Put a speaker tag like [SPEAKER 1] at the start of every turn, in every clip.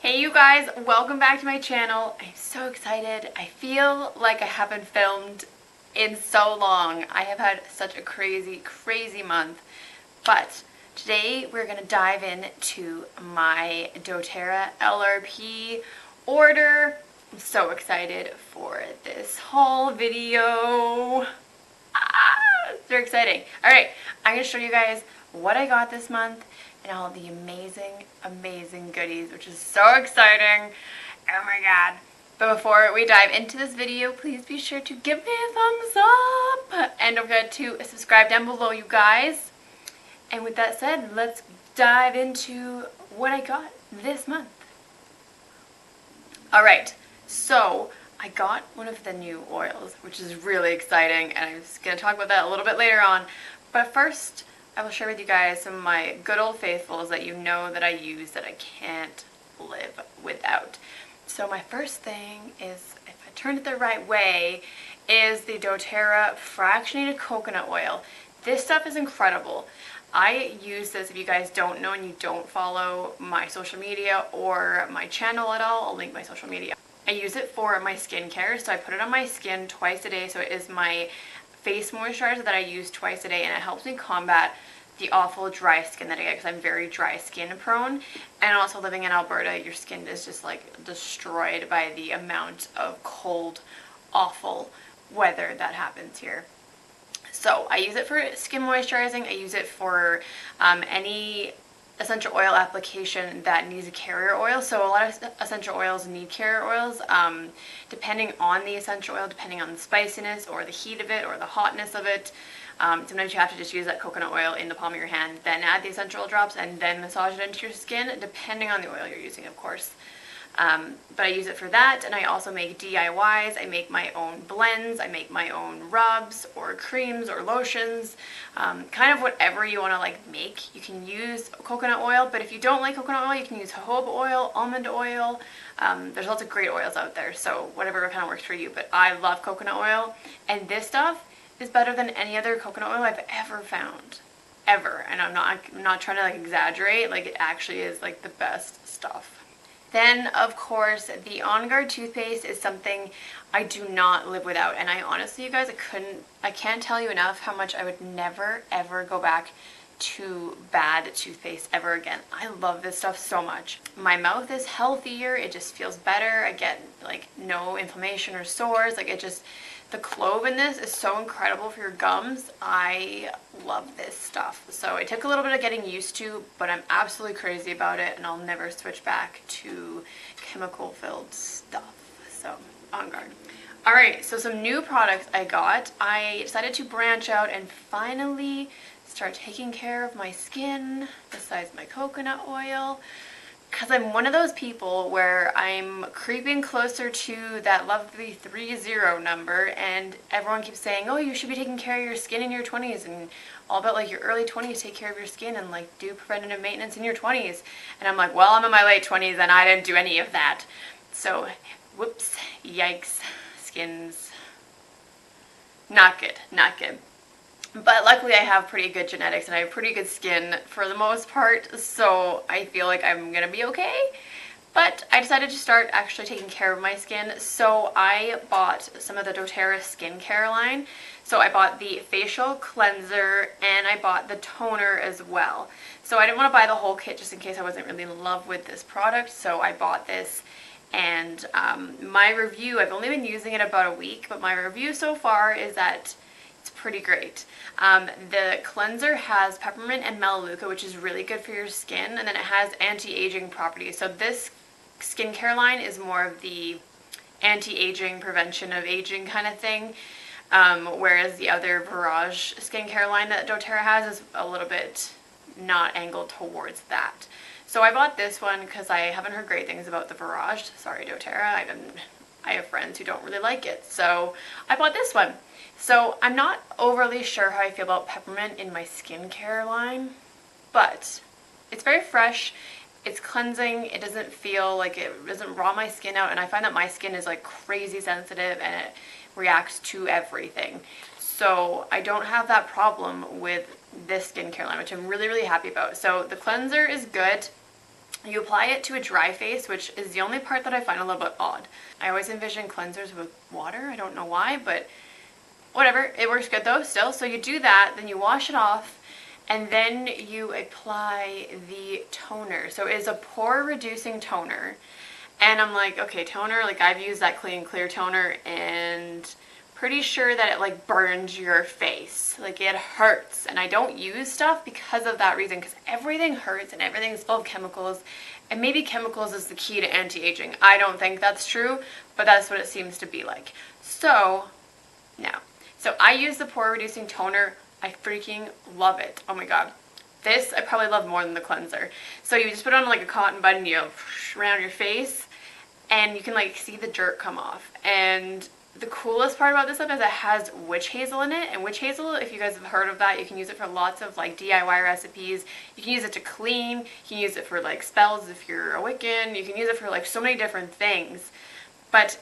[SPEAKER 1] Hey you guys, welcome back to my channel. I'm so excited. I feel like I haven't filmed in so long. I have had such a crazy month. But today we're going to dive into my doTERRA LRP order. I'm so excited for this haul video. It's very exciting. Alright, I'm going to show you guys what I got this month and all the amazing goodies, which is so exciting. Oh my god. But before we dive into this video, please be sure to give me a thumbs up. And don't forget to subscribe down below, you guys. And with that said, let's dive into what I got this month. Alright, so I got one of the new oils, which is really exciting, and I'm just going to talk about that a little bit later on. But first, I will share with you guys some of my good old faithfuls that you know that I use that I can't live without. So my first thing is, if I turn it the right way, is the doTERRA fractionated coconut oil. This stuff is incredible. I use this, if you guys don't know and you don't follow my social media or my channel at all, I'll link my social media. I use it for my skincare, so I put it on my skin twice a day, so it is my face moisturizer that I use twice a day, and it helps me combat the awful dry skin that I get because I'm very dry skin prone. And also living in Alberta, your skin is just like destroyed by the amount of cold, awful weather that happens here. So I use it for skin moisturizing. I use it for any essential oil application that needs a carrier oil. So a lot of essential oils need carrier oils, depending on the essential oil, depending on the spiciness or the heat of it or the hotness of it. Sometimes you have to just use that coconut oil in the palm of your hand, then add the essential oil drops, and then massage it into your skin, depending on the oil you're using, of course. But I use it for that, and I also make DIYs. I make my own blends, I make my own rubs or creams or lotions, kind of whatever you want to like make. You can use coconut oil, but if you don't like coconut oil, you can use jojoba oil, almond oil. There's lots of great oils out there, so whatever kind of works for you. But I love coconut oil, and this stuff is better than any other coconut oil I've ever found. Ever. And I'm not trying to like exaggerate, like it actually is like the best stuff. Then, of course, the On Guard toothpaste is something I do not live without. And I honestly, you guys, I can't tell you enough how much I would never, ever go back to bad toothpaste ever again. I love this stuff so much. My mouth is healthier. It just feels better. I get like no inflammation or sores. Like the clove in this is so incredible for your gums. I love this stuff. So it took a little bit of getting used to, but I'm absolutely crazy about it, and I'll never switch back to chemical-filled stuff. So, On Guard. Alright, so some new products I got. I decided to branch out and finally start taking care of my skin, besides my coconut oil. Because I'm one of those people where I'm creeping closer to that lovely 30 number, and everyone keeps saying, oh, you should be taking care of your skin in your 20s, and all about like your early 20s, take care of your skin and like do preventative maintenance in your 20s. And I'm like, well, I'm in my late 20s and I didn't do any of that. So, whoops, yikes, skin's not good, not good. But luckily I have pretty good genetics and I have pretty good skin for the most part, so I feel like I'm gonna be okay. But I decided to start actually taking care of my skin, so I bought some of the doTERRA skincare line. So I bought the facial cleanser and I bought the toner as well. So I didn't want to buy the whole kit just in case I wasn't really in love with this product, so I bought this. And my review, I've only been using it about a week, but my review so far is that it's pretty great. The cleanser has peppermint and melaleuca, which is really good for your skin, and then it has anti-aging properties. So this skincare line is more of the anti-aging, prevention of aging kind of thing, whereas the other Virage skincare line that doTERRA has is a little bit not angled towards that. So I bought this one because I haven't heard great things about the Virage. Sorry, doTERRA, I have friends who don't really like it, so I bought this one. So I'm not overly sure how I feel about peppermint in my skincare line, but it's very fresh, it's cleansing, it doesn't feel like it doesn't raw my skin out, and I find that my skin is like crazy sensitive and it reacts to everything. So I don't have that problem with this skincare line, which I'm really happy about. So the cleanser is good. You apply it to a dry face, which is the only part that I find a little bit odd. I always envision cleansers with water. I don't know why, but whatever. It works good though still. So you do that, then you wash it off, and then you apply the toner. So it is a pore reducing toner. And I'm like, okay, toner, like I've used that Clean and Clear toner, and pretty sure that it like burns your face. Like it hurts, and I don't use stuff because of that reason, because everything hurts and everything's full of chemicals, and maybe chemicals is the key to anti-aging. I don't think that's true, but that's what it seems to be like. So now, so I use the pore reducing toner. I freaking love it. Oh my god. This I probably love more than the cleanser. So you just put on like a cotton bud and you around your face, and you can like see the dirt come off. And the coolest part about this stuff is it has witch hazel in it. And witch hazel, if you guys have heard of that, you can use it for lots of like DIY recipes. You can use it to clean. You can use it for like spells if you're a Wiccan. You can use it for like so many different things. But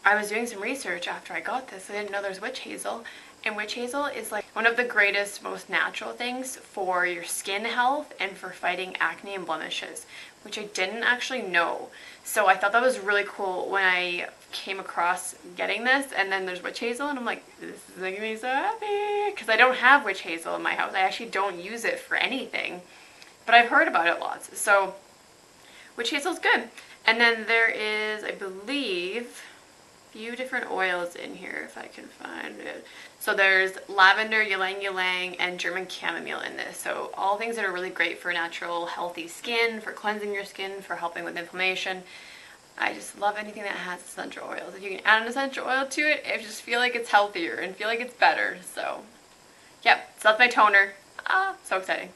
[SPEAKER 1] I was doing some research after I got this. I didn't know there's witch hazel. And witch hazel is like one of the greatest, most natural things for your skin health and for fighting acne and blemishes, which I didn't actually know. So I thought that was really cool when I came across getting this. And then there's witch hazel, and I'm like, this is making me so happy, because I don't have witch hazel in my house. I actually don't use it for anything, but I've heard about it lots. So witch hazel's good. And then there is, I believe, few different oils in here if I can find it. So there's lavender, ylang ylang, and German chamomile in this. So all things that are really great for natural, healthy skin, for cleansing your skin, for helping with inflammation. I just love anything that has essential oils. If you can add an essential oil to it, I just feel like it's healthier and feel like it's better. So, yep, so that's my toner. So exciting.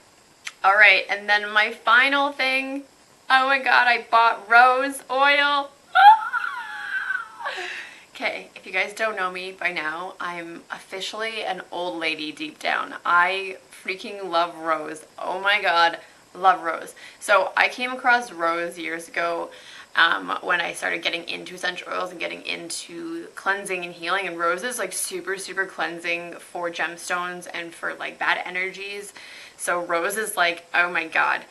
[SPEAKER 1] All right, and then my final thing. Oh my god, I bought rose oil. Okay, if you guys don't know me by now, I'm officially an old lady deep down. I freaking love rose. Oh my god, love rose. So I came across rose years ago when I started getting into essential oils and getting into cleansing and healing, and rose is like super cleansing for gemstones and for like bad energies. So rose is like, oh my god.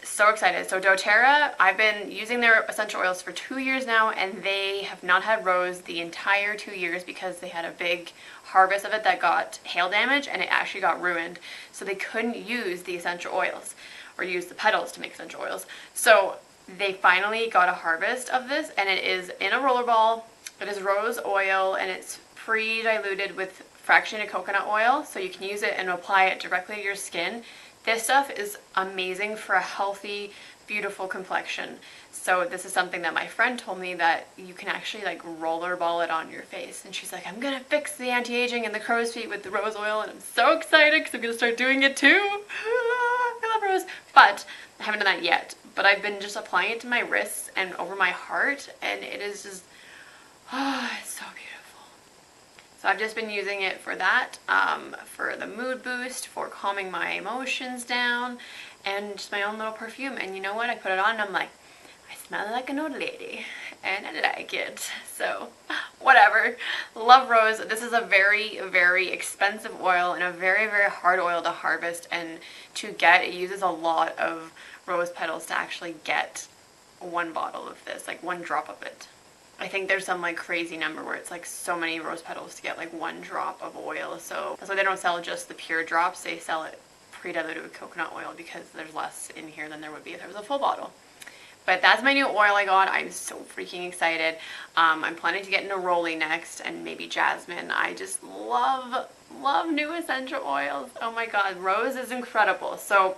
[SPEAKER 1] So excited. So Doterra, I've been using their essential oils for 2 years now, and they have not had rose the entire 2 years because they had a big harvest of it that got hail damage, and it actually got ruined. So they couldn't use the essential oils or use the petals to make essential oils. So they finally got a harvest of this, and it is in a roller ball. It is rose oil, and it's pre-diluted with fractionated coconut oil, so you can use it and apply it directly to your skin. This stuff is amazing for a healthy, beautiful complexion. So this is something that my friend told me that you can actually like rollerball it on your face. And she's like, I'm gonna fix the anti-aging and the crow's feet with the rose oil, and I'm so excited because I'm gonna start doing it too. I love rose, but I haven't done that yet. But I've been just applying it to my wrists and over my heart, and it is just, it's so beautiful. So I've just been using it for that, for the mood boost, for calming my emotions down, and just my own little perfume. And you know what? I put it on and I'm like, I smell like an old lady, and I like it. So whatever. Love rose. This is a very expensive oil and a very hard oil to harvest and to get. It uses a lot of rose petals to actually get one bottle of this, like one drop of it. I think there's some like crazy number where it's like so many rose petals to get like one drop of oil. So that's why they don't sell just the pure drops. They sell it pre-diluted with coconut oil because there's less in here than there would be if there was a full bottle. But that's my new oil I got. I'm so freaking excited. I'm planning to get neroli next, and maybe jasmine. I just love new essential oils. Oh my god, rose is incredible. So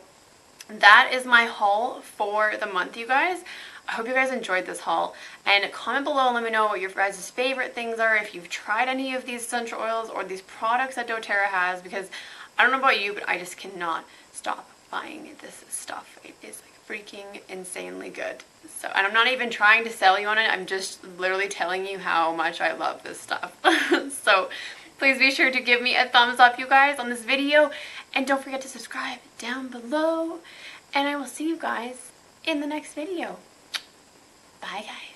[SPEAKER 1] that is my haul for the month, you guys. I hope you guys enjoyed this haul, and comment below and let me know what your guys' favorite things are, if you've tried any of these essential oils or these products that doTERRA has, because I don't know about you, but I just cannot stop buying this stuff. It is like freaking insanely good. So, and I'm not even trying to sell you on it, I'm just literally telling you how much I love this stuff. So please be sure to give me a thumbs up, you guys, on this video, and don't forget to subscribe down below, and I will see you guys in the next video. Bye guys.